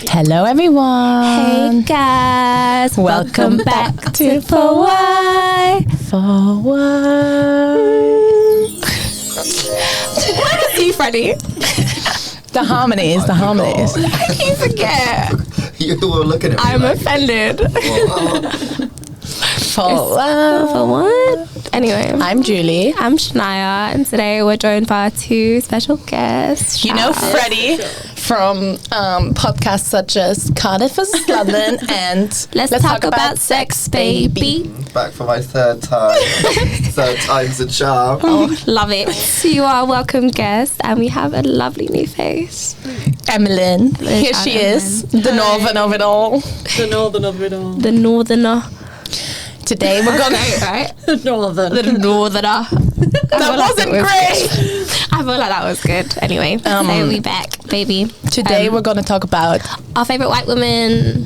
Hello everyone. Hey guys, welcome back to ForWhy. ForWhy. What is you, Freddie? The harmonies. I keep forget. You were looking at me. I'm like, offended. ForWhy. For what? Anyway, I'm Julie. I'm Shania, and today we're joined by our two special guests. You know Freddie from podcasts such as Cardiff vs. London and Let's talk about sex, baby. Back for my third time. Third time's a charm. Oh, love it. You are a welcome guest, and we have a lovely new face. Emmeline. Here she is, the northern of it all. The northern of it all. The northerner. Today we're gonna Right? The northern. The northerner. That wasn't great. I feel like that was good. Anyway, so we back, baby. Today we're gonna talk about. Our favorite white women.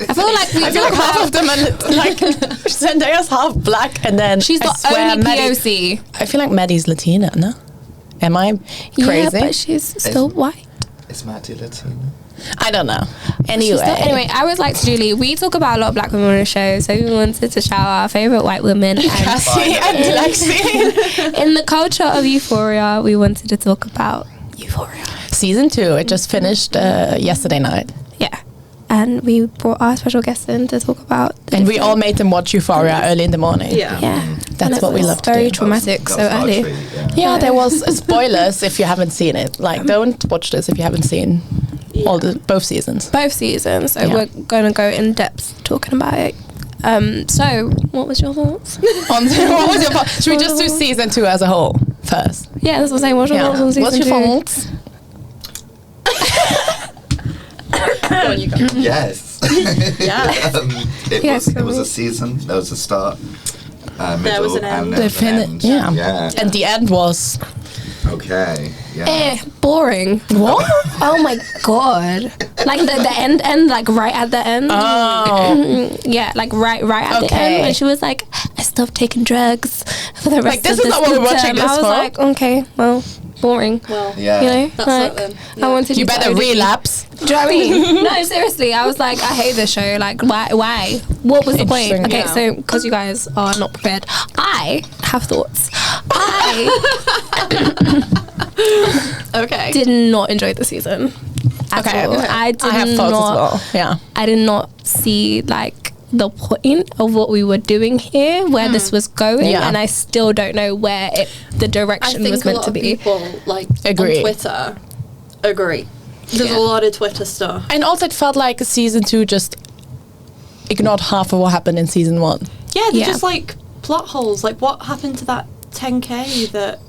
I feel like half of them are like Zendaya's half black, and then she's I the swear only Maddie- POC. I feel like Maddie's Latina, no? Am I crazy? Yeah, but she's still white. Is Maddie Latina? I don't know. Anyway, I was like to Julie, we talk about a lot of black women on the show, so we wanted to shout out our favorite white women. And Cassie and Lexi. in the culture of Euphoria, we wanted to talk about Euphoria. Season 2, it just finished yesterday night. Yeah. And we brought our special guests in to talk about And we all made them watch Euphoria early in the morning. Yeah. That's what we love to very do. traumatic so That was early. archery, Yeah, there was spoilers if you haven't seen it. Like, don't watch this if you haven't seen both seasons. Both seasons, so Yeah. we're going to go in depth talking about it. So, what was your thoughts? What was your fault? Should we just do season 2 as a whole first? Yeah, that's what I'm saying. What's your thoughts on season What's your 2? faults? Go on, you go. Yes. Yeah. It was a season. There was a start, middle, There was an end. and The then fin- an end. yeah. Yeah. And the end was... Okay. Yeah. Boring. What? Oh my god. Like the end, like right at the end. Oh. Yeah, like right at the Okay. end when she was like, I stopped taking drugs for the rest Like, this of is not what we're watching term. this I was for. like, okay, well, boring. Well, Yeah. You know, That's like it then. I Yeah. wanted You to better OD. relapse. Do you know what I mean? No, seriously. I was like, I hate this show. Like, why? What was the point? Interesting. Okay, Yeah. so because you guys are not prepared, I have thoughts. I Okay. did not enjoy the season. At Okay. all. I did I have thoughts not. as well. Yeah. I did not see like the point of what we were doing here, where this was going, Yeah. and I still don't know where the I direction think was a meant lot to of be. people like Agree. on Twitter agree. There's Yeah. a lot of Twitter stuff. And also it felt like season 2 just ignored half of what happened in season 1. Yeah, they're Yeah. just like plot holes. Like what happened to that 10k that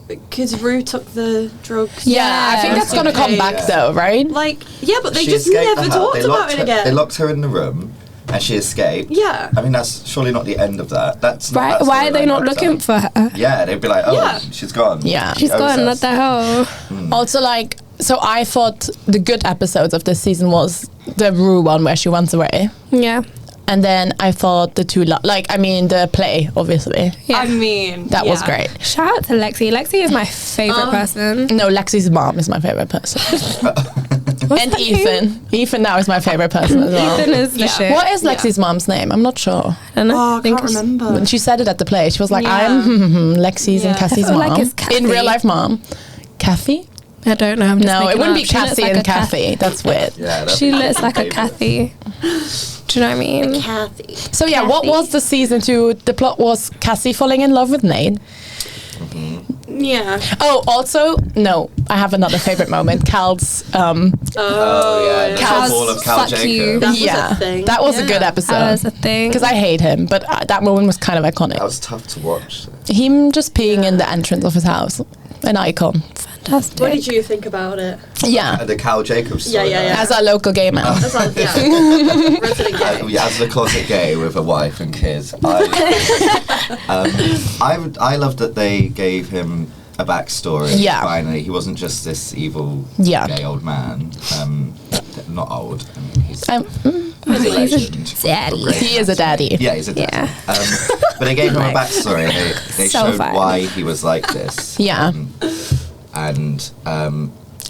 because Rue took the drugs. Yeah, I think that's gonna come back though, right? Like yeah, but they She just escaped never the house. talked They about locked it her- again. They locked her in the room, and she escaped. Yeah. I mean, that's surely not the end of that. That's Right? That's Why are they not storyline looking wrapped for up. her? Yeah, they'd be like, oh, Yeah. she's gone. Yeah. She's She owes gone. us. What the hell? Also, like, so I thought the good episodes of this season was the Rue one where she runs away. Yeah. And then I thought the two, the play, obviously. Yeah. I mean, That was yeah. great. Shout out to Lexi. Lexi is my favorite person. No, Lexi's mom is my favorite person. And that Ethan. Ethan now is my favorite person as well. Ethan is the shit. What is Lexi's mom's name? I'm not sure. I don't know. Oh, I think can't it's- remember. When she said it at the play, she was like, Yeah. I'm Lexi's and Yeah. Cassie's I feel mom. like it's Kathy. In real life mom. Kathy? I don't know. I'm just No, it making wouldn't up. be She looks Cassie like and a Kathy. That's weird. Yeah, that'd She be looks like a favorite. Kathy. Do you know what I mean? Kathy. So yeah, what Kathy. was the season 2? The plot was Cassie falling in love with Nate. Yeah. Oh, also, no, I have another favorite moment. Cal's, Oh, yeah. The Cal's fall of Cal fuck Jacob. you. That was yeah, a thing. that was a good Yeah. episode. That was a thing. Because I hate him, but that moment was kind of iconic. That was tough to watch. Him just peeing in the entrance of his house, an icon. Fantastic. What did you think about it? Yeah, The Cal Jacobs Yeah, story. yeah, yeah. as our local gay man. That's all, yeah. Resident gay. As the closet gay with a wife and kids, I loved that they gave him a backstory. Yeah. Finally, he wasn't just this evil Yeah. gay old man. Not old. I mean, he's Um, a legend. daddy. Great he is a daddy. Yeah, he's a daddy. Yeah. But they gave him a Like, backstory. They so showed fun. why he was like this. Yeah. And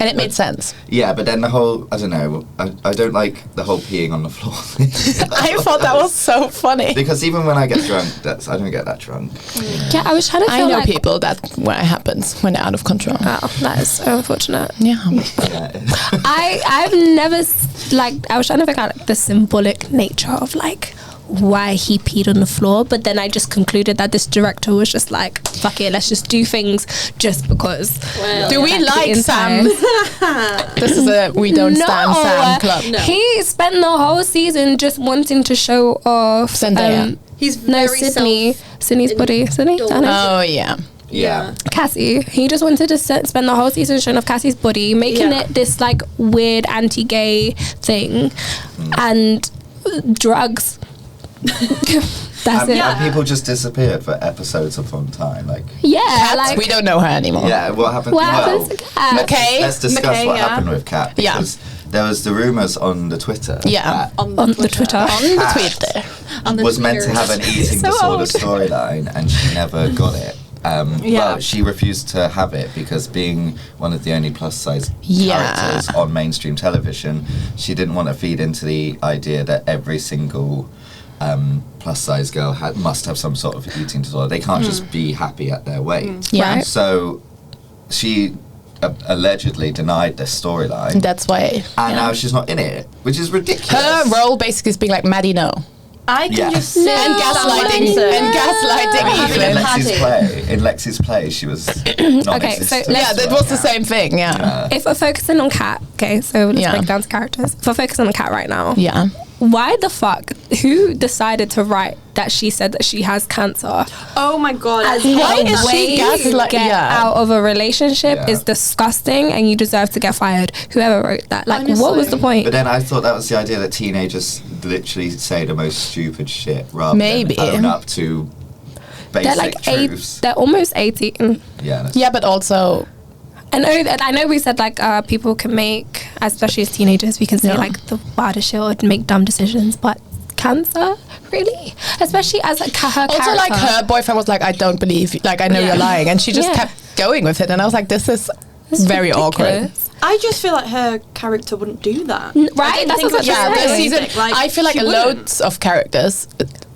And it made sense. Yeah, but then the whole, I don't know, I don't like the whole peeing on the floor thing. I thought that was so funny. Because even when I get drunk, I don't get that drunk. Yeah, I was trying to I feel know like people that when it happens when they're out of control. Oh, that is so unfortunate. Yeah. Yeah. I've never I was trying to figure out like, the symbolic nature of like why he peed on the floor, but then I just concluded that this director was just like, fuck it, let's just do things just because. Well, Do we Back to like inside. Sam? This is a we don't stand Sam club. No. He spent the whole season just wanting to show off Zendaya. He's very Sydney's body. Sydney? I know. Oh yeah. Yeah. Cassie. He just wanted to spend the whole season showing off Cassie's body, making it this like weird anti-gay thing, and drugs. That's it. And people just disappeared for episodes upon time. Like, Yeah, like We don't know her anymore. yeah, what happened? what happens to Kat? McKay. Let's discuss McKay, what yeah. happened with Kat. Yeah. Because there was the rumours on the Twitter. Yeah. that On the Twitter. On the Kat Twitter. On the was meant to have an eating So disorder old. storyline, and she never got it. Yeah. Well, she refused to have it because being one of the only plus size Yeah. characters on mainstream television, she didn't want to feed into the idea that every single plus size girl must have some sort of eating disorder. They can't just be happy at their weight. Yeah. Right. So she allegedly denied this storyline, That's why. and now she's not in it, which is ridiculous. Her role basically is being like Maddie, no. I can Yeah. just see And gaslighting. And gaslighting Even in Evelyn. Lexi's play, she was non-existent. so Yeah, that was the same thing. Yeah. Yeah. If we're focusing on Kat, okay, so let's Yeah. break down to characters. If we're focusing on Kat right now, Yeah. why the fuck? Who decided to write that she said that she has cancer? Oh my god. As Why a is she way to gaslight- get yeah. out of a relationship Yeah. is disgusting, and you deserve to get fired. Whoever wrote that, like, what was the Honestly. point? But then I thought that was the idea that teenagers literally say the most stupid shit rather Maybe. than own up to basic They're like truths. they're almost 18. Yeah, that's- Yeah, but also I know we said like people can make, especially as teenagers, we can say Yeah. like the wildest shit or make dumb decisions, but cancer, really, especially as like her also character. like her boyfriend was like, I don't believe you. Like I know Yeah. you're lying, and she just Yeah. kept going with it, and I was like, this is It's very awkward. ridiculous. I just feel like her character wouldn't do that. Right? I didn't That's think what it was I'm Yeah, saying. the season. realistic. I feel like she wouldn't. loads of characters.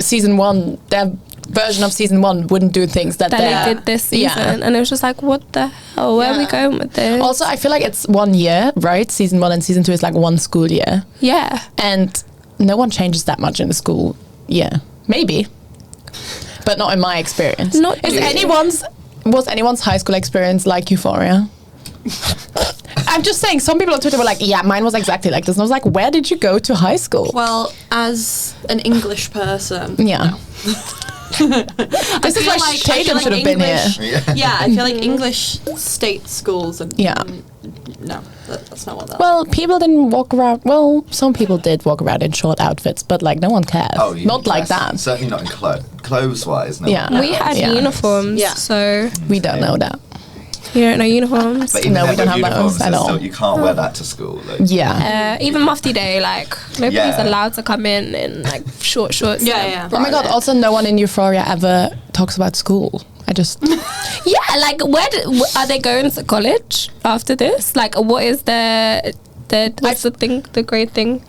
Season one, their version of season one wouldn't do things that That they they did this season, and it was just like, what the hell? Where are we Yeah. going with this? Also, I feel like it's 1 year, right? Season 1 and season 2 is like one school year, yeah. and no one changes that much in the school year. Maybe, but not in my experience. Not Is really. was anyone's high school experience like Euphoria? I'm just saying. Some people on Twitter were like, "Yeah, mine was exactly like this," and I was like, "Where did you go to high school?" Well, as an English person, Yeah. This is why Tatum should have been here. Yeah, I feel like English state schools and Yeah. No, that's not what that. Well, people didn't walk around. Well, some people did walk around in short outfits, but like no one cares. Oh, you Not like yes. that. Certainly not in clothes-wise. No. Yeah. We had Yeah. uniforms, Yeah. so We don't know that. you don't know uniforms. But even No, we then don't with have uniforms, those at there's all. still- you can't wear that to school. Like, Yeah. Even Mufti Day, like nobody's Yeah. allowed to come in like shorts. Yeah, and yeah. Oh my god! Also, no one in Euphoria ever talks about school. I just Yeah, like are they going to college after this? Like, what is the what's the thing, the grade thing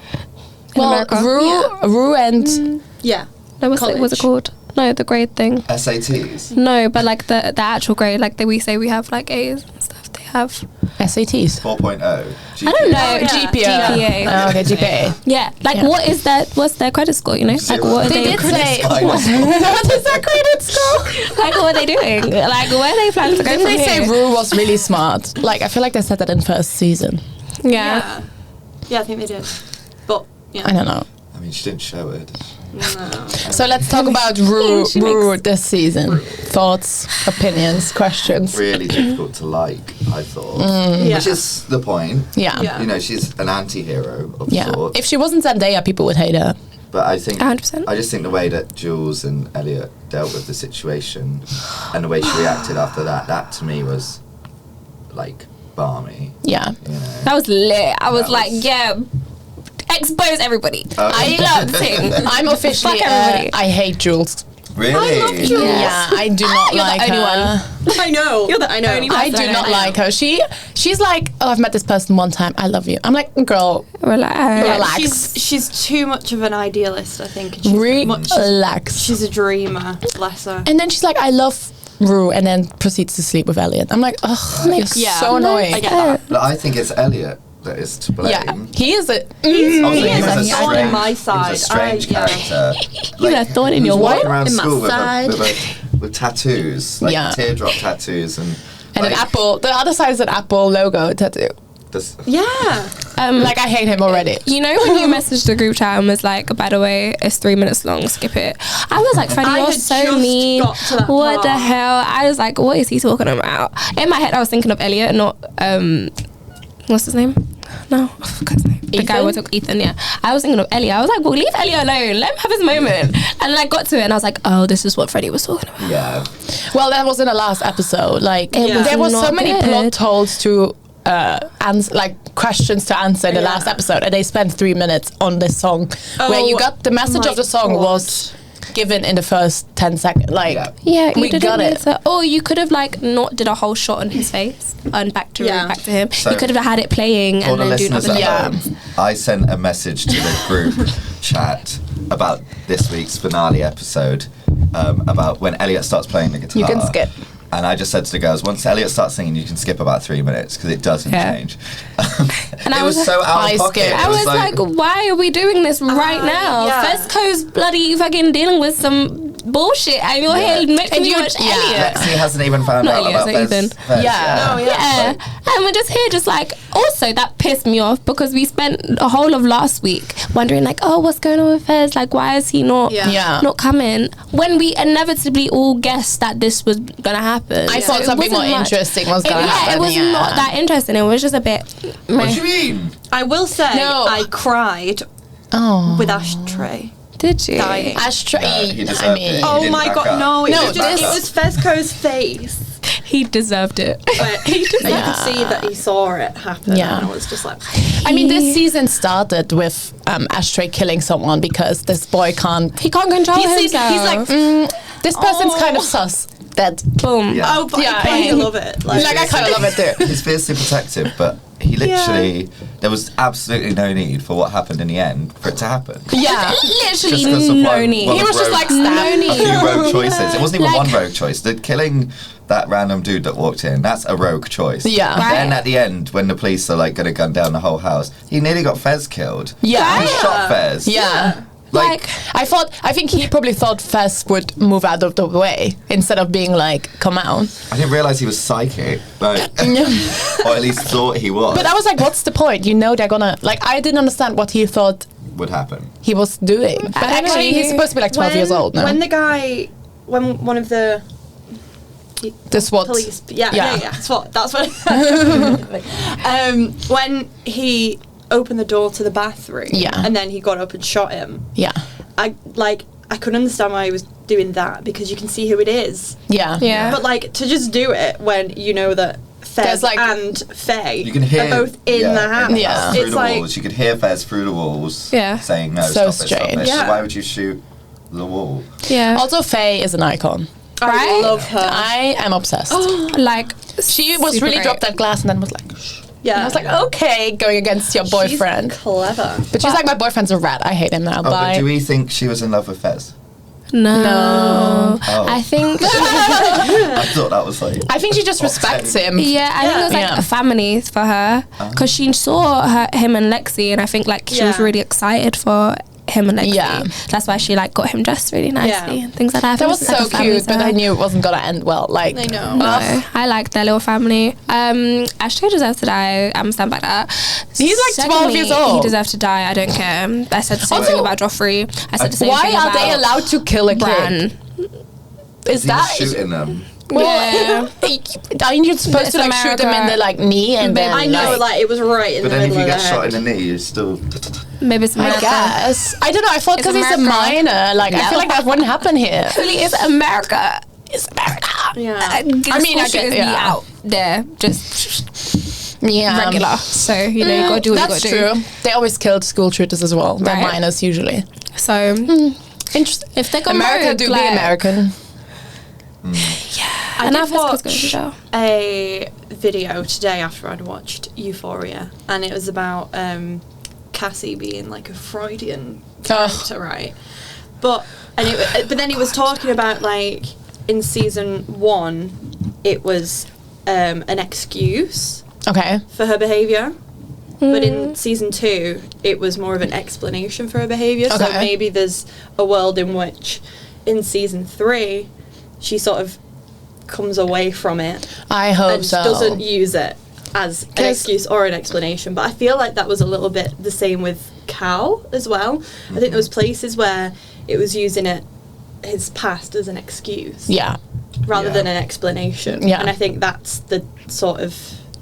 in America? Rue and yeah. No, what's it college. called? No, the grade thing. SATs. No, but like the actual grade, like we say we have like A's and stuff. They have. SATs. 4.0. I don't know. Oh, yeah. GPA. Oh, okay, GPA. Yeah, like Yeah. what is that? What's their credit score? You know, like Zero. what are They they? did say. Finals. What is that credit score? Like what are they doing? Like where are they planning to go Didn't from they say here? Rue was really smart? Like I feel like they said that in first season. Yeah. Yeah. Yeah, I think they did. But yeah. I don't know. I mean, she didn't show it. No. So let's talk about Rue She makes- this season. Thoughts, opinions, questions. Really difficult to like, I thought. Yeah. Which is the point. Yeah. Yeah. You know, she's an anti-hero of Yeah. sorts. If she wasn't Zendaya, people would hate her. But I think 100%. I just think the way that Jules and Elliot dealt with the situation and the way she reacted after that to me was like balmy. Yeah. You know. That was lit. I was That like, was- yeah, expose everybody. Oh. I love it. I'm officially Fuck everybody. I hate Jules Really? I love Jules. Yeah, I do not You're the like only her. I know. You're the only I do not like her. She's like, oh, I've met this person one time. I love you. I'm like, girl, relax. She's too much of an idealist, I think. And she's Relax. She's a dreamer. Bless her. And then she's like, I love Rue, and then proceeds to sleep with Elliot. I'm like, ugh, you're so annoying. I get that. But I think it's Elliot that is to blame. Yeah, he is a. He Also, is was a thorn in my He side. was a strange character. He's a thorn in he was your walking what? around In my school side. with tattoos, like Yeah. teardrop tattoos, and And an apple. The other side is an Apple logo tattoo. this, Yeah. Like, I hate him already. You know when you messaged the group chat and was like, by the way, it's 3 minutes long, skip it. I was like, Freddie, I you're had so just mean. got to that What the part. hell? I was like, what is he talking about? In my head, I was thinking of Elliot, not, what's his name? No, I forgot his name. The guy Ethan? we took Ethan, yeah. I was thinking of Elliot. I was like, well, leave Elliot alone. Let him have his moment. And then I got to it and I was like, oh, this is what Freddie was talking about. yeah. Well, that was in the last episode. Like, It was there was so not many good. plot holes to answer, like questions to answer in the last episode, and they spent 3 minutes on this song, where you got the message my of the song God. was given in the first 10 seconds. Like, Yeah, you we didn't got need it. to- or you could have like not did a whole shot on his face and back to back to him. So- you could have had it playing For and the then do listeners another. at home, I sent a message to the group chat about this week's finale episode, about when Elliot starts playing the guitar. You can skip. And I just said to the girls, once Elliot starts singing, you can skip about 3 minutes because it doesn't change. And it I was was- so out I of pocket. skipped. It I was like, why are we doing this right now? yeah. Fesco's bloody fucking dealing with some bullshit and you're Yeah. here making And me you- watch yeah. Elliot. Lexi hasn't even found Not out Elliot, about so Fez. Ethan. Fez, Yeah. Oh, Yeah, and we're just here, just like. Also, that pissed me off because we spent the whole of last week wondering, like, oh, what's going on with Fez? Like, why is he not Yeah. not coming? When we inevitably all guessed that this was gonna happen. I thought it something more wasn't much. interesting was going to happen. Yeah, it was not that interesting. It was just a bit. What meh. do you mean? I will say, No. I cried Oh. with Ashtray Did you? dying. Ashtray. He deserved I mean, it. Oh didn't my back god, up. no! It No, was back it up. was Fesco's face. He deserved it. But you could see that he saw it happen. Yeah. And I was just like, I mean, this season started with Ashtray killing someone because this boy can't. He can't control He's himself. like, this person's Oh. kind of sus. Dead. Boom. Yeah. oh, but Yeah. I love it. Like, I kind of love it too. He's fiercely protective, but he literally, there was absolutely no need for what happened in the end for it to happen. Yeah. Literally Just 'cause of no one- need. one He of was just rogue- like, stab. No a need. few rogue choices. It wasn't even Like- one rogue choice. The killing that random dude that walked in, that's a rogue choice. Yeah. Right. Then at the end, when the police are like going to gun down the whole house, he nearly got Fez killed. Yeah. He shot Fez. Yeah. Like, I think he probably thought Fez would move out of the way instead of being like, come out. I didn't realize he was psychic. Like, or at least thought he was. But I was like, what's the point? You know they're gonna, like, I didn't understand what he thought would happen. he was doing. But I don't actually, know. he's supposed to be like 12 years old now. When the guy, when one of the The SWAT. police, Yeah. SWAT, that's what. When he opened the door to the bathroom, Yeah. and then he got up and shot him. Yeah. I couldn't understand why he was doing that because you can see who it is. Yeah. Yeah. But like to just do it when you know that Fez There's, like- and Faye You can hear are both in the house. Yeah. through It's the like walls. You could hear Fez through the walls. Yeah. Saying no, So stop it, stop strange. it. Yeah. Why would you shoot the wall? Yeah. Also, Faye is an icon. I Right? love her. I am obsessed. Like She was super really great. dropped that glass and then was like, shh. Yeah. And I was like, okay, going against your boyfriend. She's clever. But she's like, my boyfriend's a rat. I hate him now. Oh, but Bye. do we think she was in love with Fez? No. Oh. I think. I thought that was like. I think she just respects him. Yeah, I think it was like Yeah. a family for her because she saw him and Lexi, and I think like she was Yeah. really excited for him and Lexi. Yeah. That's why she like got him dressed really nicely Yeah. and things like that. I That think was it's like so a family cute, to but her. I knew it wasn't gonna end well. Like, I know. No, I like their little family. Ashtray deserves to die. I'm stand by that. He's like 12 years Secondly, old. He deserves to die. I don't care. I said the same Also, thing about Joffrey. I said the same why thing are about they allowed to kill a kid? Bran. Is He that? was shooting them. Well, aren't you supposed It's to like shoot them in America. the like knee and then? I know, like it was right in But the then if middle you of get the shot head. in the knee, you're still. Maybe it's I America. guess. I don't know. I thought It's because he's a America. minor, like I feel like that wouldn't happen here. Really, it's America. It's America. Yeah. I mean, I get- be yeah. out there, just Yeah, regular. So you know, you gotta do what That's you gotta true. They always killed school shooters as well. They're Right. minors usually. do. So Interesting. If they got America married, do like, be American. I And did I've heard it's watch going to a video today after I'd watched Euphoria, and it was about Cassie being like a Freudian character, right? But then it was talking about like in season 1, it was an excuse Okay. for her behaviour. But in season 2, it was more of an explanation for her behaviour. So Okay. maybe there's a world in which, in season 3, she sort of comes away from it I hope and so. doesn't use it as an 'Cause- excuse or an explanation. But I feel like that was a little bit the same with Cal as well. I think there was places where it was using his past as an excuse Yeah. rather Yeah. than an explanation. Yeah. And I think that's the sort of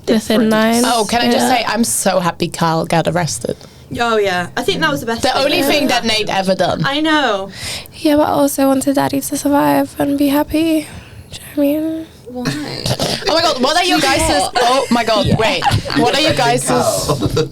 The thin difference. line. Oh, can I just Yeah. say, I'm so happy Carl got arrested. Oh yeah, I think that was the best. The only that thing that happened. Nate ever done. I know. Yeah, but I also wanted Daddy to survive and be happy. Do you know what I mean? Why? Oh my god, what are your guys'... Oh my god, wait. What are you guys'...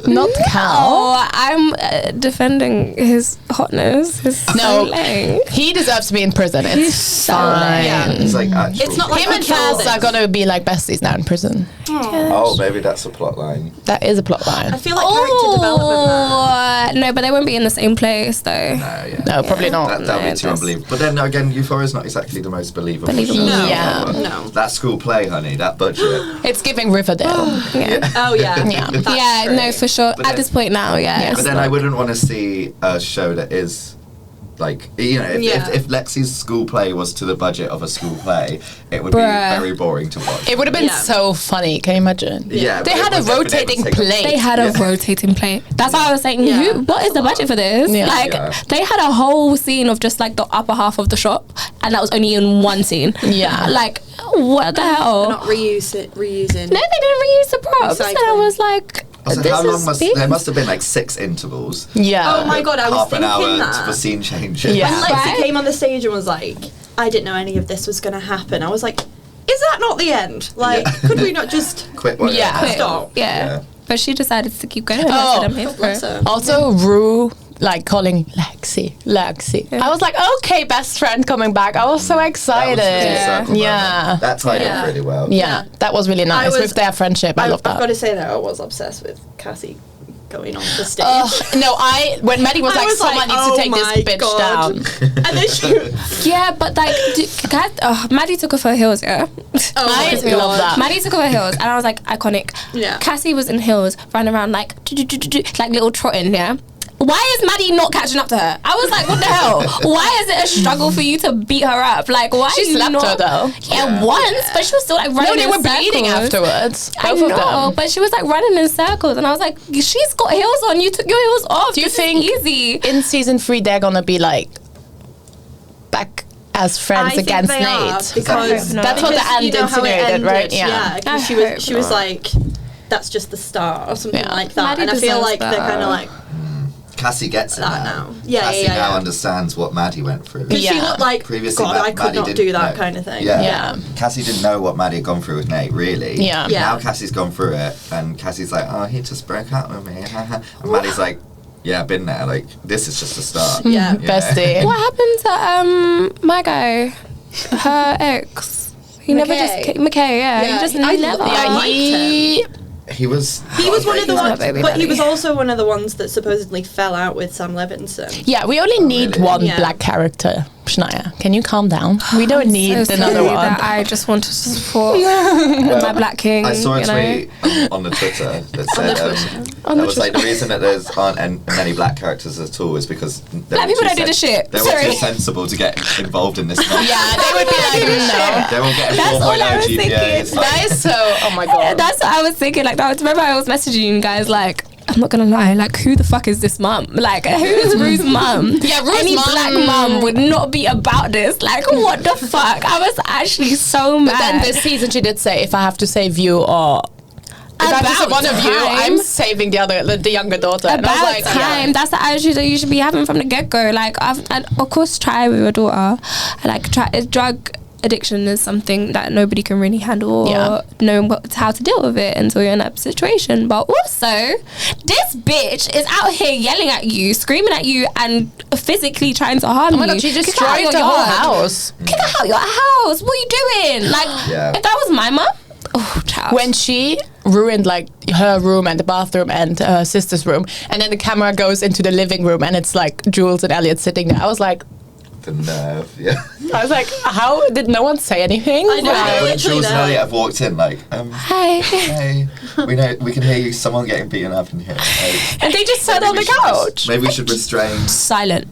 Not Cal. Oh, I'm defending his hotness. His No. length. He deserves to be in prison. It's He's so fine. Yeah. It's like actual. It's not like Him and Kaz are gonna be like besties now in prison. Oh, maybe that's a plot line. That is a plot line. I feel like character development. Oh, no, but they won't be in the same place though. No, yeah. No, probably not. That would No, be too that's- unbelievable. But then again, Euphoria is not exactly the most believable. Believable. show No, Yeah. no. That school play, honey, that budget. It's giving Riverdale. Yeah. Oh yeah. Yeah. That's Yeah, true. no, for sure. But At then- this point now, yeah. But then I wouldn't want to see a show that is like, you know, if Lexi's school play was to the budget of a school play, it would Bruh. be very boring to watch. It would have been Yeah. so funny. Can you imagine? Yeah, They but had it a would definitely rotating take a- plate. They had a Yeah. rotating plate. That's why I was saying, Yeah. what is the budget for this? Yeah. Like, Yeah. they had a whole scene of just like the upper half of the shop, and that was only in one scene. Yeah. Like, what the hell? Not reusing. No, they didn't reuse the props. And I Recycling. was like, Also, this how long is must big. there must have been like 6 intervals. Yeah. Oh my god, I was Half an thinking hour that. for scene changes. Yeah. When Lexi Right? came on the stage and was like, I didn't know any of this was going to happen. I was like, is that not the end? Like, Yeah. could we not just... Quick one. Yeah. Quick. Stop. Yeah. But she decided to keep going. Oh. I said, I'm here for Bless it. her. Also, Rue, like, calling Lexi. Yeah. I was like, okay, best friend coming back. I was so That was excited. a full circle moment. Yeah. That tied Yeah. up really well. Yeah, that was really nice was- with their friendship. I love I've got that. to say that I was obsessed with Cassie going on the stage. No, when Maddie was I like, was someone like, needs oh to take this my bitch God. down. And then she... Yeah, but like, Maddie took off her heels, yeah? I my love that. Maddie took off her heels, and I was like, iconic. Yeah. Cassie was in heels, running around like little trotting, yeah? Why is Maddie not catching up to her? I was like, what the hell? Why is it a struggle for you to beat her up? Like, why She are you slapped not? her, though. Yeah, Yeah. once, but she was still like running No, they in were bleeding circles. afterwards. I Both of know, them. but she was like running in circles, and I was like, she's got heels on. You took your heels off. Do you This is think easy? in season 3 they're gonna be like back as friends I think against they are, Nate? because That's what the because end you know how it insinuated, ended, right? Yeah. 'cause I hope she was not. like, that's just the start or something Yeah. like that. Maddie And I feel deserves like they're that. kind of like, Cassie gets it That now. now. Yeah, Cassie yeah, now yeah. understands what Maddie went through. because she Yeah. looked like, Previously, God, I could Maddie not didn't do that know. kind of thing. Yeah. Yeah. Cassie didn't know what Maddie had gone through with Nate, really. Yeah. Yeah. Now Cassie's gone through it, and Cassie's like, oh, he just broke up with me. And Maddie's like, yeah, I've been there. Like, this is just a start. Yeah. Bestie. What happened to my guy, her ex? He never McKay. just McKay. Yeah, Yeah, he just I never. love- Yeah, he. He was. He was one of the He's ones, not baby but he daddy. was also one of the ones that supposedly fell out with Sam Levinson. Yeah, we only need really? one Yeah. black character. Shania, can you calm down? We don't need So another sorry one. that I just want to support Well, my black king. I saw a you know? tweet on the Twitter that said that was like the reason that there's aren't many black characters at all is because Black people don't do the shit. They were Sorry. too sensible to get involved in this. Yeah, they would be like, no. They will get a That's all I 4.0 was GPA. thinking. It's like, That is so. Oh my god. That's what I was thinking. Like, remember I was messaging you guys like, I'm not gonna lie, like, who the fuck is this mum? Like, who is Rue's mum? Yeah, Rue's Any mum- black mum would not be about this. Like, what the fuck? I was actually so mad. But then this season she did say, if I have to save you or if I have to save About one of you, time. I'm saving the younger daughter. And I was About like, time. yeah. That's the attitude that you should be having from the get go. Like, I've of course try with your daughter, like try drug addiction is something that nobody can really handle or know how to deal with it until you're in that situation. But also, this bitch is out here yelling at you, screaming at you, and physically trying to harm you. Oh my God, she just Kick her out destroyed your the whole yard. house. Kick her out your house. What are you doing? Like, if that was my mum, oh, child. When she ruined like her room and the bathroom and her sister's room, and then the camera goes into the living room and it's like Jules and Elliot sitting there, I was like, The nerve, yeah. I was like, how did no one say anything? I know. When literally Jules and there. Elliot have walked in, like, Hey. hey, we can hear you. Someone getting beaten up in here. Hey, And they just sat on the couch. Maybe we should restrain. Silent.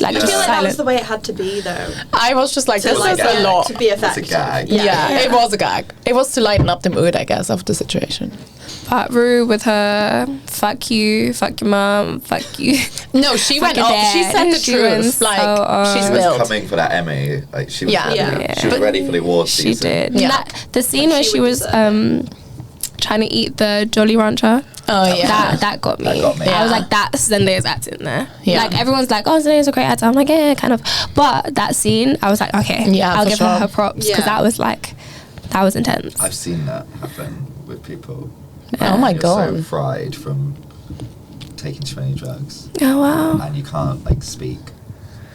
Like, Yeah. I feel like that was silent. the way it had to be, though. I was just like, To, this like, is a lot. to be It's a effective. gag. Yeah, it was a gag. It was to lighten up the mood, I guess, of the situation. But Rue with her, fuck you, fuck your mum, fuck you. No, she went Fuck your off. She dad. said the She went truth. so Like, she's She was willed. coming for that Emmy. Like she was Yeah. ready. Yeah. She was ready for the award She season. did. Yeah. That, the scene But where she she would was deserve trying to eat the Jolly Rancher. Oh, yeah. That got me. That got me. I was Yeah. like, that's Zendaya's acting there. Yeah. Like, everyone's like, oh, Zendaya's a great actor. I'm like, yeah, kind of. But that scene, I was like, okay, Yeah, I'll for give sure. her props. Because Yeah. that was like, that was intense. I've seen that happen with people. Oh my You're God. so fried from taking too many drugs, Oh, wow. and you can't like speak,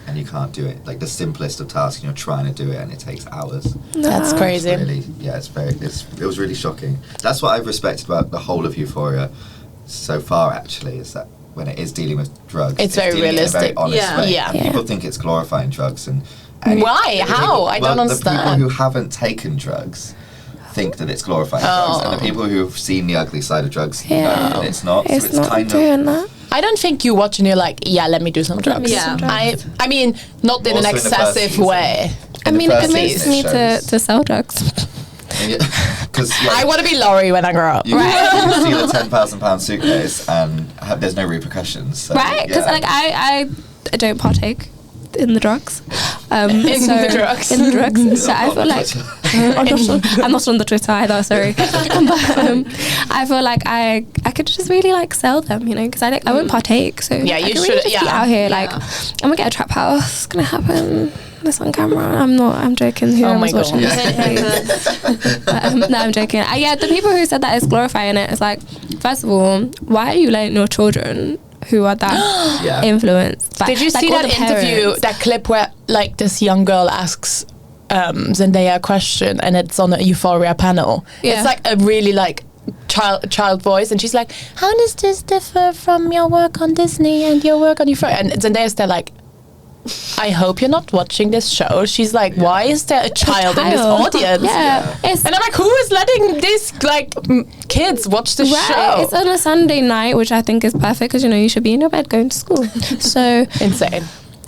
and you can't do it. Like the simplest of tasks, and you're trying to do it, and it takes hours. That's No. crazy. Really, yeah, it was really shocking. That's what I've respected about the whole of Euphoria so far. Actually, is that when it is dealing with drugs, It's very dealing in a realistic. very honest Yeah. way. Yeah. And Yeah. people think it's glorifying drugs, and Why? How? I don't The understand. people who haven't taken drugs think that it's glorifying drugs, and the people who have seen the ugly side of drugs know that it's not. It's so it's not kind doing of that. I don't think you watch and you're like, yeah, let me do some drugs. me do some drugs. I mean, not in an Also in the first excessive season. way. I in the mean, it first convinced season me shows- to sell drugs. because I want to be Laurie when I grow up. you, you steal a £10,000 suitcase and there's no repercussions. So, Right? Because yeah. like I don't partake in the drugs. In so- the drugs. In the drugs. So I On feel like Twitter. I'm not on the Twitter either. Sorry, but I feel like I could just really like sell them, you know, because I won't partake. So Yeah, I you can should- Really just be yeah. out here Yeah. like I'm gonna get a trap house. It's gonna happen. This on camera. I'm joking. Oh my Whoever's watching God. this. No, I'm joking. Yeah, the people who said that is glorifying it. It's like, first of all, why are you letting your children who are that Yeah. influenced? by- Did you like see all that the interview, parents? that clip where like this young girl asks Zendaya a question and it's on a Euphoria panel? Yeah. It's like a really like child voice, and she's like, how does this differ from your work on Disney and your work on Euphoria? And Zendaya's there like, I hope you're not watching this show. She's like, why is there a child in this audience? Yeah, it's And I'm like, who is letting these like kids watch the right. show? It's on a Sunday night, which I think is perfect because you know you should be in your bed going to school. So Insane.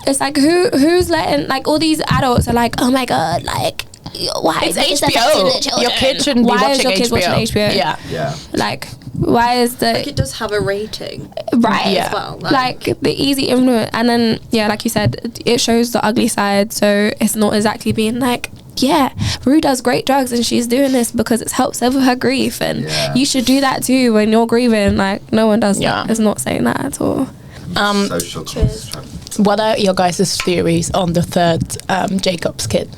it's like who's letting like all these adults are like, oh my god, like why It's is this affecting the HBO. children? Your kid shouldn't be Why watching is your kid HBO. watching HBO? Yeah. Yeah. Like why is the Like, it does have a rating. right Yeah. as well. like the easy influence, and then yeah, like you said, it shows the ugly side, so it's not exactly being like, yeah, Rue does great drugs and she's doing this because it's helped her with her grief, and Yeah. you should do that too when you're grieving. Like no one does Yeah. that. It's not saying that at all. Social Cheers. construct. What are your guys' theories on the third Jacob's kid?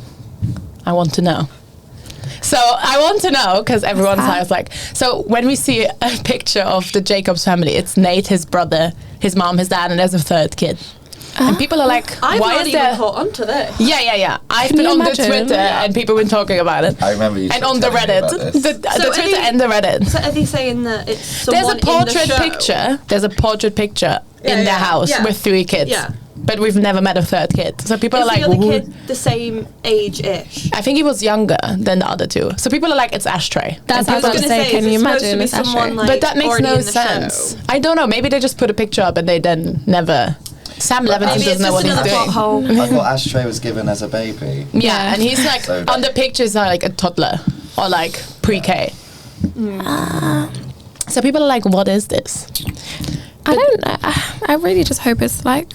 I want to know. So I want to know because everyone's that? like, so when we see a picture of the Jacobs family, it's Nate, his brother, his mom, his dad, and there's a third kid. And people are like, I've why not is even there? caught onto this. Yeah. I've Can been you on imagine? the Twitter and people have been talking about it. I remember you And on the telling me Reddit, about this. the So are Twitter you- and the Reddit. So are they saying that it's There's someone a portrait in the show? picture. There's a portrait picture Yeah, in their yeah, house yeah. with 3 kids. Yeah. But we've never met a third kid. So people Is are like, the other "Who-" kid the same age-ish? I think he was younger than the other 2. So people are like, it's Ashtray. That's And what I people was are- gonna say. Can is you it supposed imagine to be it's Ashtray? someone, like, but that makes already no in the sense. show? I don't know. Maybe they just put a picture up and they then never. Sam Levinson Maybe it's doesn't know just what he's another doing. plot hole. I thought Ashtray was given as a baby. Yeah, and he's like So- on the pictures are like a toddler or like pre-K. So people are like, what is this? I don't know. I really just hope it's like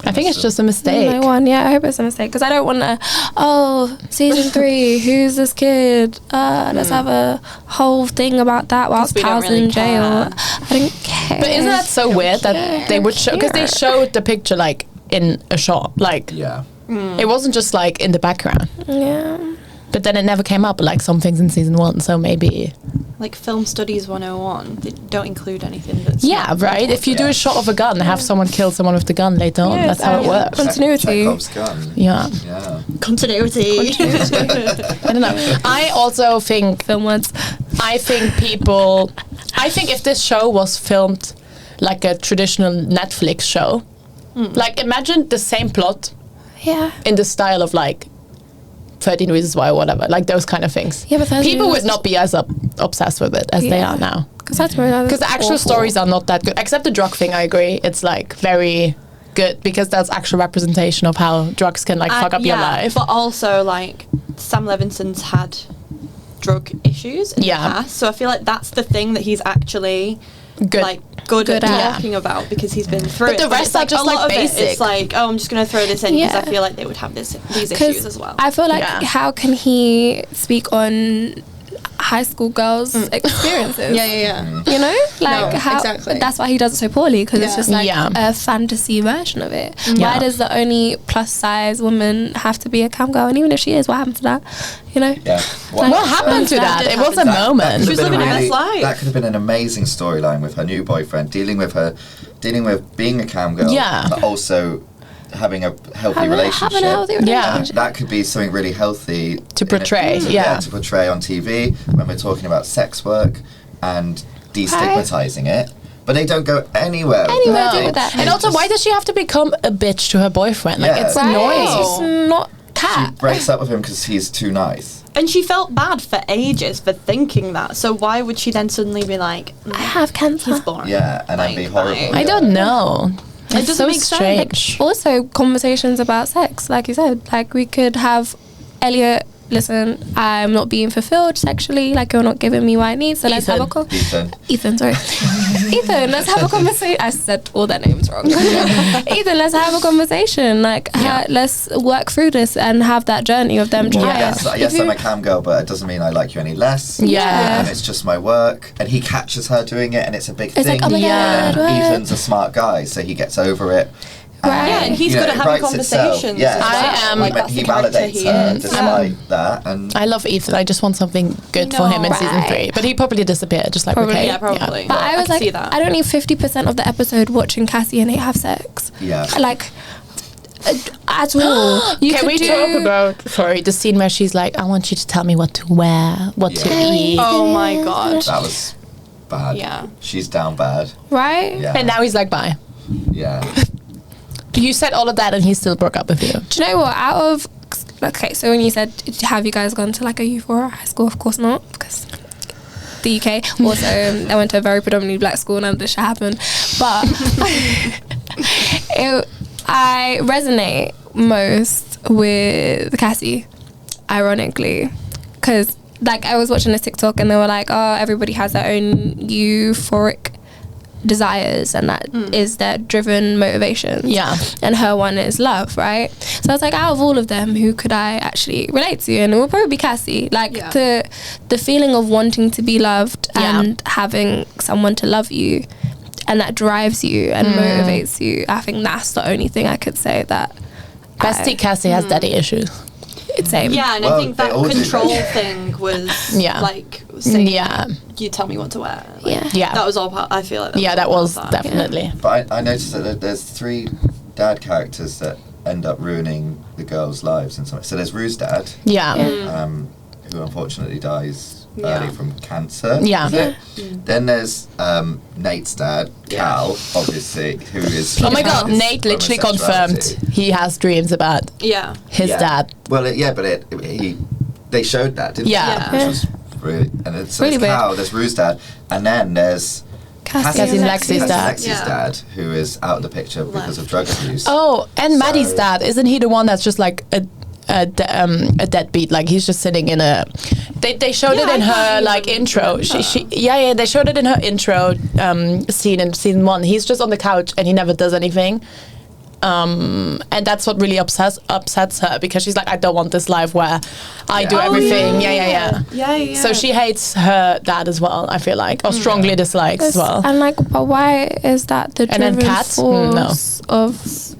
I think it's just a mistake. no one. Yeah, I hope it's a mistake because I don't want to. Oh, season 3. Who's this kid? Let's have a whole thing about that whilst we don't Cal's really in jail. care. I don't care. But isn't that so weird that they would show, because they showed the picture like in a shot, like Yeah. It wasn't just like in the background. Yeah. But then it never came up, like some things in season 1, so maybe... Like Film Studies 101, they don't include anything that's... Yeah, not right? If you do a shot of a gun, have someone kill someone with the gun later on, Yeah, that's how it exactly. works. Continuity. Chekhov's gun. Yeah. Yeah. Continuity. I don't know. I also think... Film words. I think if this show was filmed like a traditional Netflix show, like imagine the same plot Yeah. in the style of like 13 Reasons Why or whatever, like those kind of things. Yeah, but people would not be as obsessed with it as they are now. Because Because the actual stories are not that good, except the drug thing. I agree, it's like very good because that's actual representation of how drugs can like fuck up your life. But also, like, Sam Levinson's had drug issues in the past, so I feel like that's the thing that he's actually good at talking about because he's been through it. But the rest are just like basic. It's like, oh, I'm just going to throw this in because I feel like they would have these issues as well. I feel like how can he speak on high school girls' experiences? You know, like how exactly. that's why he does it so poorly because it's just like a fantasy version of it. Why does the only plus size woman have to be a cam girl? And even if she is, what happened to that? You know? Yeah. What happened to that? It was a moment. She was living her best life. That could have been an amazing storyline with her new boyfriend, dealing with being a cam girl, but also having a healthy relationship. Yeah. That could be something really healthy to portray. To portray on TV when we're talking about sex work and destigmatizing it. But they don't go anywhere with that. And also, why does she have to become a bitch to her boyfriend? Like, it's annoying. She's not cat. She breaks up with him because he's too nice. And she felt bad for ages for thinking that. So why would she then suddenly be like, I have cancer. he's boring. Yeah, and then be horrible. I don't know. It It's doesn't so make strange. sense. Also, conversations about sex, like you said, like we could have Elliot. Listen, I'm not being fulfilled sexually. Like you're not giving me what I need. So let's have a Ethan, sorry. Ethan, let's have a conversation. I said all their names wrong. Ethan, let's have a conversation. Like let's work through this and have that journey of them trying. Yes, I'm a cam girl, but it doesn't mean I like you any less. Yeah. And it's just my work. And he catches her doing it, and it's a big thing. Like, oh my God, And Ethan's a smart guy, so he gets over it. Right. Yeah, and he's good at having conversations. Yeah, he validates her despite that. And I love Ethan. I just want something good for him in season 3. But he probably disappeared, just like probably. But I was like, I don't need 50% of the episode watching Cassie and Nate have sex. Yeah. Like, at all. Can we talk about the scene where she's like, I want you to tell me what to wear, what to eat. Oh my God. That was bad. Yeah. She's down bad. Right? Yeah. And now he's like, bye. Yeah. You said all of that and he still broke up with you. Do you know what? Okay, so when you said, have you guys gone to like a Euphoria high school? Of course not, because the UK. Also, I went to a very predominantly black school, none of this shit happened. But I resonate most with Cassie, ironically, because like I was watching a TikTok and they were like, oh, everybody has their own euphoric desires and that is their driven motivation. And her one is love, right? So I was like, out of all of them, who could I actually relate to? And it will probably be Cassie. Like the feeling of wanting to be loved and having someone to love you, and that drives you and motivates you. I think that's the only thing I could say that Bestie Cassie has daddy issues. Same. Yeah, and I think that control thing was like saying, you tell me what to wear. Like, that was all part. I feel like that was definitely. But I noticed that there's 3 dad characters that end up ruining the girls' lives in some way. So there's Rue's dad, who unfortunately dies early from cancer. Then there's Nate's dad, Cal, obviously, who is. Oh my God! Nate literally confirmed he has dreams about his dad. Well, they showed that, didn't they? Which was really, and it's really Cal, there's Rue's dad, and then there's Cassie and Lexi's dad, who is out of the picture because of drug abuse. Oh, and Maddie's dad, isn't he the one that's just like a deadbeat? Like he's just sitting in a. They showed it in her like intro. They showed it in her intro scene in season 1. He's just on the couch and he never does anything. And that's what really upsets her, because she's like, I don't want this life where I do everything. So she hates her dad as well, I feel like, or strongly dislikes as well. And like, but why is that the driving force of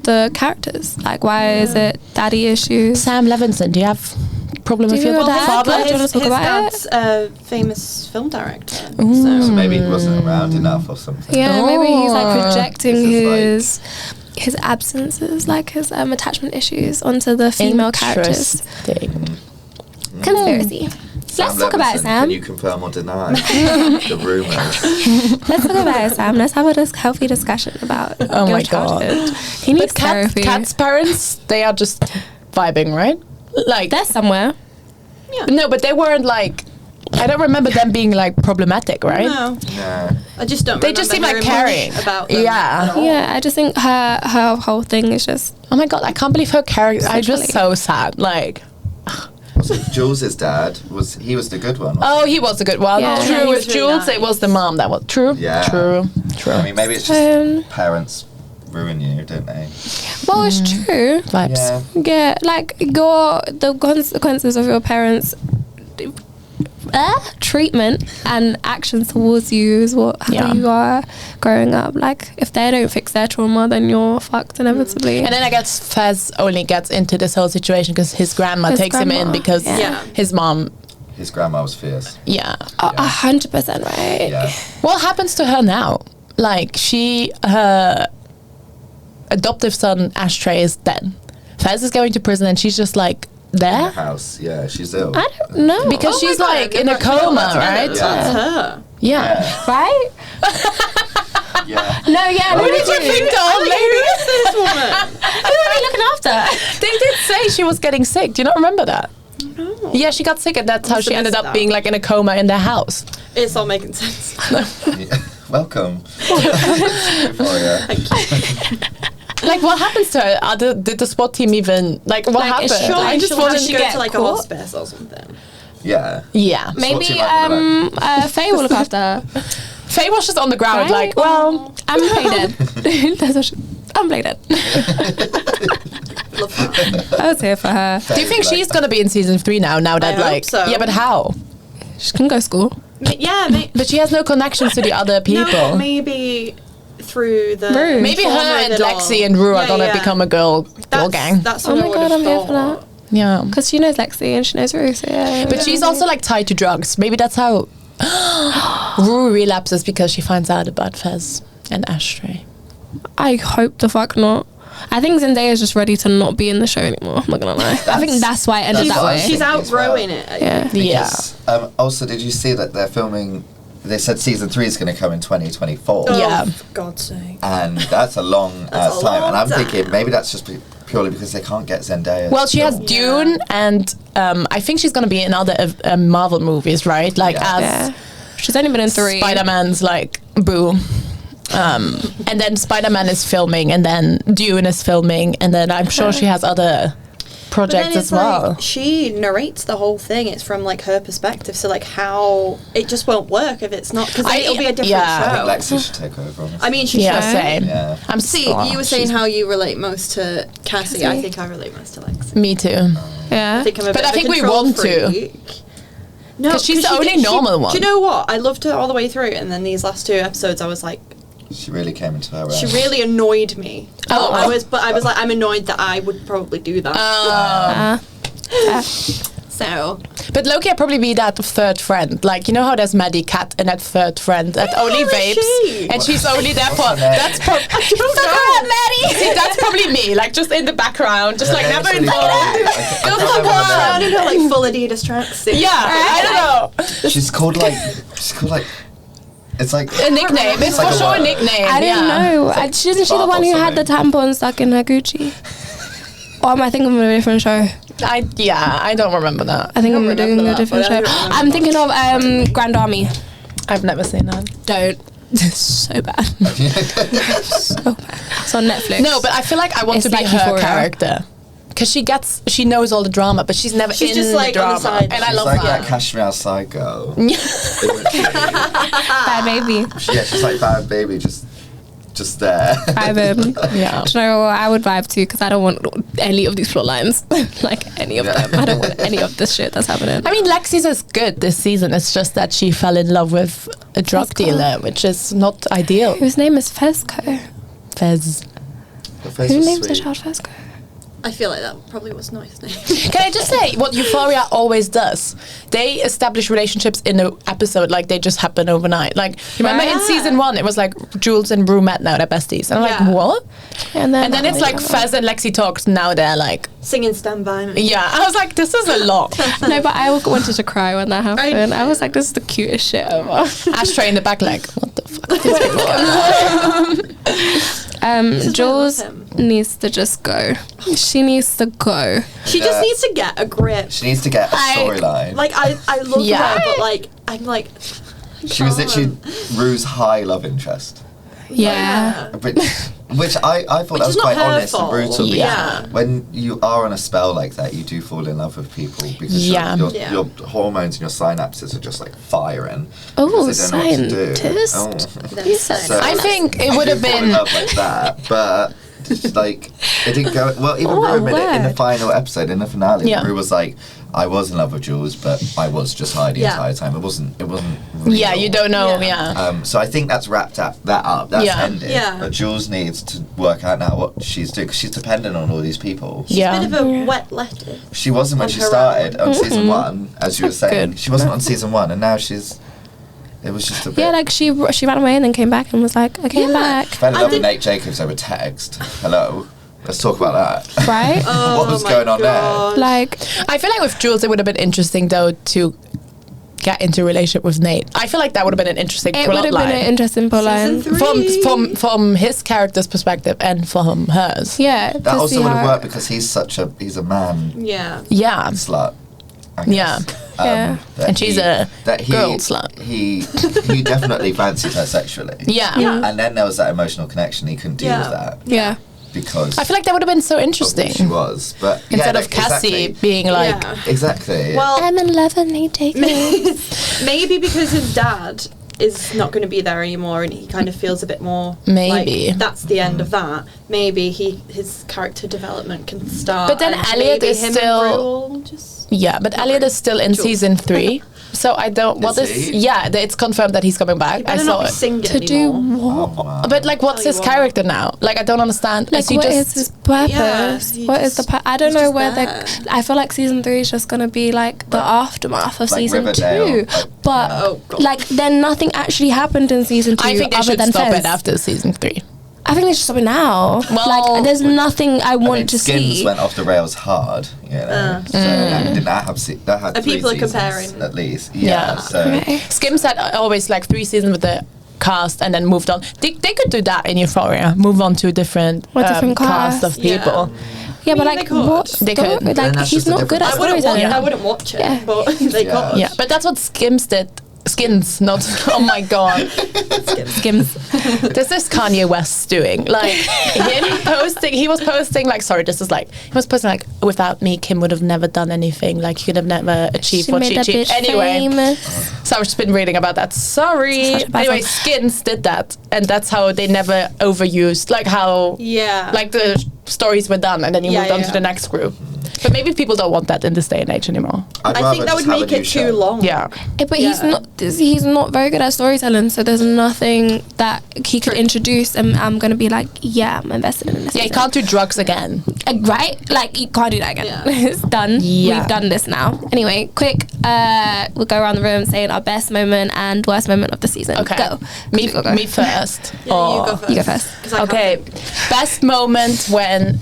the characters. Like, why is it daddy issues? Sam Levinson, do you have problem with your father? His dad's a famous film director. So maybe he wasn't around enough or something. Yeah, maybe he's like projecting his absences, like his attachment issues onto the female characters. Conspiracy. Let's talk about it, Sam. Can you confirm or deny the rumours? Let's talk about it, Sam. Let's have a healthy discussion about your childhood. He needs therapy. Kat's parents, they are just vibing, right? Like they're somewhere. Yeah. No, but they weren't like. I don't remember them being like problematic, right? No. I just don't. They just seem like caring about them. Yeah. I just think her whole thing is just. Oh my god! I can't believe her character. I'm just so sad. Like. Was it Jules' dad? He was the good one? Oh, he was the good one. Yeah. True. With Jules, it was the mom that was true. Yeah. True. I mean, maybe it's just parents ruin you, don't they? Well, it's true. Vibes. Yeah, like the consequences of your parents' treatment and actions towards you is how you are growing up. Like, if they don't fix their trauma, then you're fucked inevitably. And then I guess Fez only gets into this whole situation because his grandma takes him in because his mom. His grandma was fierce. Yeah. 100% right. Yeah. What happens to her now? Like, her adoptive son Ashtray is dead. Fez is going to prison and she's just like there. In the house, yeah, she's ill. I don't know. Because she's like in a coma, right? That's her. Yeah. Right? Yeah. No, yeah. Who did you think, old lady? Who is this woman? Who are they looking after? They did say she was getting sick. Do you not remember that? No. Yeah, she got sick and that's how she ended up being like in a coma in their house. It's all making sense. Welcome. Euphoria. Thank you. Like, what happens to her? Did the SWAT team even what happened? I just wanted to go get to like a caught? hospice or something. Yeah. Yeah. Maybe What's your mind Faye will look after her. Faye was just on the ground, Right? like, well, I'm bladed. That's what I'm bladed. Love that. I was here for her. do you think she's gonna be in season 3 now that I hope like so. yeah, but how? She can go to school. Yeah, But she has no connections to the other people. No, maybe through the Rue. Maybe her trauma and of it all. Lexi and Rue are Yeah, gonna yeah. become a girl gang. That's Oh what my I god, would I'm have here for thought. that. Yeah. Because she knows Lexi and she knows Ruth. So yeah. But she's also like tied to drugs. Maybe that's how Rue relapses because she finds out about Fez and Ashtray. I hope the fuck not. I think Zendaya is just ready to not be in the show anymore. I'm not gonna lie. I think that's why it ended that way. She's outgrowing it. Yeah. Yeah. Also, did you see that they're filming? They said season 3 is going to come in 2024. Oh, Yeah. for God's sake. And that's a long That's a time. long And I'm time. thinking maybe that's just purely because they can't get Zendaya. Well, she has filmed. Dune and I think she's gonna be in other Marvel movies, right? Like Yeah. as Yeah. She's only been in 3. Spider-Man's like boo. And then Spider-Man is filming and then Dune is filming and then I'm sure she has other But then projects it's as well. like she narrates the whole thing. It's from like her perspective. So like how it just won't work if it's not because it'll be a different yeah. I show. think Lexi should take over. Honestly. I mean, she Yeah, should. same. Yeah. I'm See, you were saying how you relate most to Cassie. I Cassie. think I relate most to Lexi. me too. Yeah. I think I'm a But bit I of a think we control want to. freak. No, 'Cause she's the she only did- normal one. Do you know what? I loved her all the way through, and then these last 2 episodes, I was like, She really came into her own. she really annoyed me. Oh. I was like, I'm annoyed that I would probably do that. So But Loki would probably be that third friend. Like, you know how there's Maddie Cat and that third friend that only Where is vapes she? and she's only there for What's her name? that's probably See, that's probably me, like just in the background, just like Her never name's involved. I Go can't for remember her I name. don't know, like full Adidas tracksuit. Yeah, I don't know. She's called like. It's like. A nickname. It's for like a sure a word. nickname. I didn't yeah. know. It's like Isn't she the Bob one or who had the tampon stuck in her Gucci? Or am I thinking of a different show? I don't remember that. I think I'm remember doing a that, different but I show. don't remember I'm thinking of Grand Army. I've never seen that. Don't. It's so bad. So bad. It's on Netflix. No, but I feel like I want It's to be like her Euphoria. character. Because she knows all the drama, but she's never She's in just, like, the on drama. the side. And I She's love like that. that Kashmir Psycho. Bad baby. Yeah, she's like Bad Baby, just there. Vibe. Yeah. Do you know what I would vibe too? Because I don't want any of these plot lines. Like any of them. I don't want any of this shit that's happening. I mean, Lexi's is good this season. It's just that she fell in love with a drug Fezco. dealer, which is not ideal. Whose name is Fezco. Fez. Her face Who was names the sweet. child first? I feel like that probably was not his name. Can I just say what Euphoria always does? They establish relationships in an episode, like they just happen overnight. Like, remember in season 1, it was like Jules and Rue met, now they're besties. And I'm like, what? And then it's like Fez and Lexi talks, now they're like... Singing Stand By Me. Yeah, I was like, this is a lot. No, but I wanted to cry when that happened. I was like, this is the cutest shit ever. Ashtray in the back, like, what the fuck is this? Jules needs to just go. She needs to go. She just needs to get a grip. She needs to get a storyline. Like, I love her, but like, I'm like... She was literally Rue's high love interest. Yeah. Which I thought that was is not quite her honest fault. and brutal. Yeah. When you are on a spell like that, you do fall in love with people because your hormones and your synapses are just like firing. Oh, because they don't know what to do. scientist. So I think it would have fall in been... love like that, but like it didn't go well. Even Rue admitted it in the final episode, in the finale. Rue was like, I was in love with Jules, but I was just high the entire time. It wasn't real. Yeah, you don't know. So I think that's wrapped up. That's ended. Yeah. But Jules needs to work out now what she's doing, because she's dependent on all these people. She's a bit of a wet lettuce. She wasn't when she started on season 1, as you were saying. She wasn't on season 1, and now she's. It was just a bit. Yeah, like she ran away and then came back and was like, I came back. Fell in love with Nate Jacobs over text. Hello. Let's talk about that. Right? What was going on there? Like, I feel like with Jules, it would have been interesting though to get into a relationship with Nate. I feel like that would have been an interesting plot line. It would have been an interesting plot line. From his character's perspective and from hers. Yeah. That also would have worked because he's a man. Yeah. Yeah. Slut. I guess. Yeah. And she's a girl slut. He definitely fancied her sexually. Yeah. And then there was that emotional connection. He couldn't deal with that. Yeah. Because I feel like that would have been so interesting. She was, but instead of Cassie being like, exactly. Well, I'm in love and they take me. Maybe because his dad is not going to be there anymore, and he kind of feels a bit more. Maybe like, that's the end of that. Maybe his character development can start. But then Elliot is still. Yeah, but Elliot is still in season 3. So I don't. It's confirmed that he's coming back. I saw it. To do what? But like, what's his character now? Like, I don't understand. Like, what is his purpose? What is the? I don't know where I feel like season 3 is just gonna be like the aftermath of season Riverdale. 2. But like, then nothing actually happened in season 2. I think they should stop it after season 3. I think they should stop it now. Well, like, there's nothing I want to Skins see. went off the rails hard, you know. So that had 3 people are seasons comparing at least. So Skims had always like 3 seasons with the cast and then moved on. They could do that in Euphoria. Move on to a different cast of people. Yeah, but like, what? They could. Like, he's not good at storytelling. I wouldn't watch it, but they could. Yeah, but that's what Skims did. Skins, not. Oh my god. Skims. This is Kanye West doing. Like, he was posting, like, without me, Kim would have never done anything. Like, he could have never achieved what she achieved. Anyway. Famous. So I've just been reading about that. Sorry. Anyway, Skins did that. And that's how they never overused, like, how, like, the stories were done. And then you moved on to the next group. But maybe people don't want that in this day and age anymore. I think that would make it too long. Yeah. But he's not very good at storytelling, so there's nothing that he could introduce and I'm going to be like, yeah, I'm invested in this. Yeah, you can't do drugs again. Right? Like, you can't do that again. Yeah. It's done. Yeah. We've done this now. Anyway, quick, we'll go around the room saying our best moment and worst moment of the season. Okay. Go. Me first. Yeah, you go first. Okay. Best moment when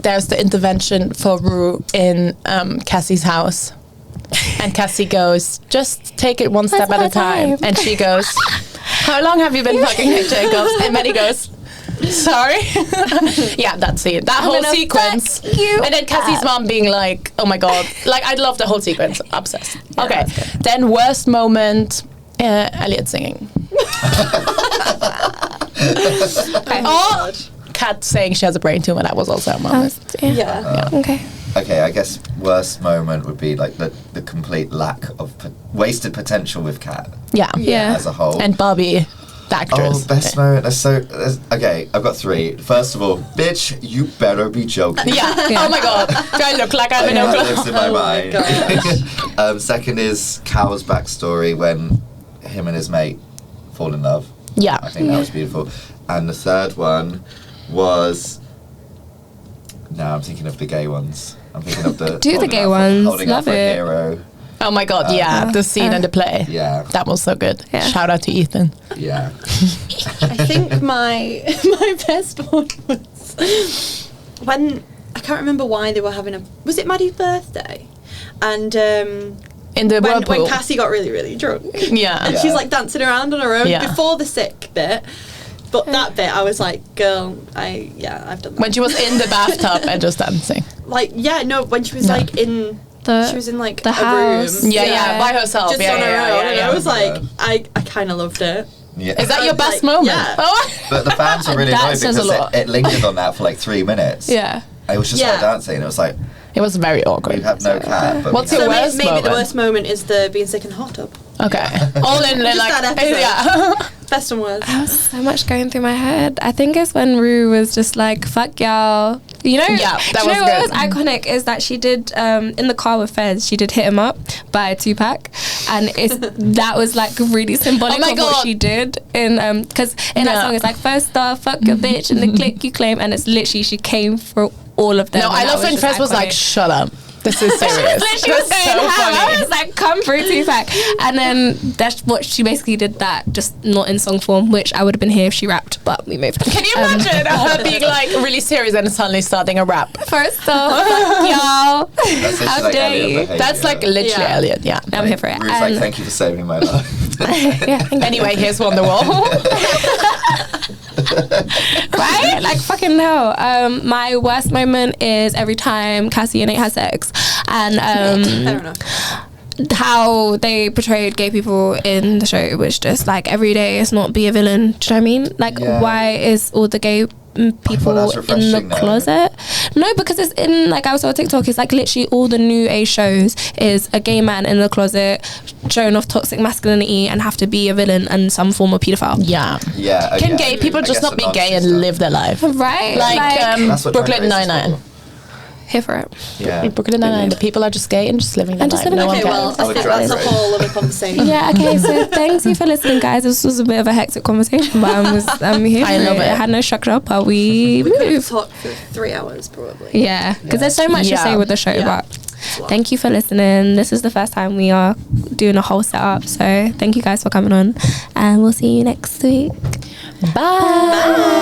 there's the intervention for Rue in Cassie's house. And Cassie goes, just take it one step at a time. And she goes, how long have you been fucking Nick Jacobs? And then he goes, sorry. Yeah, that scene. That whole sequence. And then Cassie's mom being like, oh my god. Like, I love the whole sequence. Obsessed. Yeah, okay. Then worst moment, Elliot singing. Oh, Kat saying she has a brain tumor. That was also a moment. Okay. Okay, I guess worst moment would be like the complete lack of wasted potential with Kat. Yeah. As a whole. And Bobby, the actress. Oh, best moment. Okay, I've got 3. First of all, bitch, you better be joking. Yeah. Oh my god. Do I look like I'm in That Oklahoma? lives in my mind. Second is Cal's backstory when him and his mate fall in love. Yeah. I think that was beautiful. And the third one was... No, I'm thinking of the gay ones. I'm thinking of the... Do the gay ones. Holding Love up for it. Hero. Oh my god, the scene and the play. Yeah. That was so good. Yeah. Shout out to Ethan. Yeah. I think my best one was when, I can't remember why they were having was it Maddie's birthday? And in the when whirlpool. Cassie got really, really drunk. Yeah. And she's like dancing around on her own Yeah. before the sick bit. But that bit, I was like, girl, I've done that. When she was in the bathtub and just dancing. Like, when she was like in... she was in like the a house. room. Yeah, by herself. Just yeah, on her yeah, own. yeah, And yeah. I was like, I kind of loved it. Yeah. Is that your best Like, moment? yeah. Oh. But the fans were really That annoyed says a because lot. it lingered on that for like 3 minutes. Yeah. It was just her dancing, and it was like, It was very awkward. we have no cat. But What's we your have- worst maybe moment? the worst moment is the being sick in the hot tub. Okay. All in Just like that episode. yeah. Best and worst. So much going through my head. I think it's when Rue was just like, fuck y'all. You know, Yeah, that do you was know what good. was iconic is that she did in the car with Fez, she did Hit 'Em Up by Tupac, and that was like really symbolic Oh my of what God. she did in because in that Yeah. song it's like first off, fuck your bitch and the click you claim, and it's literally she came for all of them. No, and I that love when just Fez was like, iconic. shut up. This is serious. She was That's going so ham. I funny. was like, come through Tupac. And then that's what she basically did, that just not in song form, which I would have been here if she rapped, but we moved. Can you imagine her being like really serious and suddenly starting a rap? First off, fuck y'all. That's How like dare Elliot you? behaviour. That's like literally Yeah. Elliot, yeah. I'm here for it. Rue's like, thank you for saving my life. Yeah, thank you. Anyway, here's Wonderwall. Right? Like, fucking hell. My worst moment is every time Cassie and Nate has sex. And Fair enough. how they portrayed gay people in the show was just like, every day is not be a villain. Do you know what I mean? Like, Yeah. why is all the gay people that's in the refreshing, though. closet? No, because it's in, like, I saw on TikTok, it's like literally all the new age shows is a gay man in the closet showing off toxic masculinity and have to be a villain and some form of pedophile. Yeah. Yeah. Can yeah. gay people I just guess not be the gay nonsense and stuff. live their life? Right? Like That's what Drag Brooklyn Race is Nine-Nine. for. Here for it. Yeah. Brooklyn Nine-Nine, the people are just gay and just living their And just life. living No their one life. cares. Okay, well, I think Drag that's a Race. whole other conversation. Yeah, okay, so thanks you for listening, guys. This was a bit of a hectic conversation, but I'm here for I love it. It had no structure, but we We could have moved. talked for 3 hours, probably. Yeah, because there's so much to Yeah. say with the show, Yeah. but thank you for listening. This is the first time we are doing a whole setup, so thank you guys for coming on, and we'll see you next week. Bye.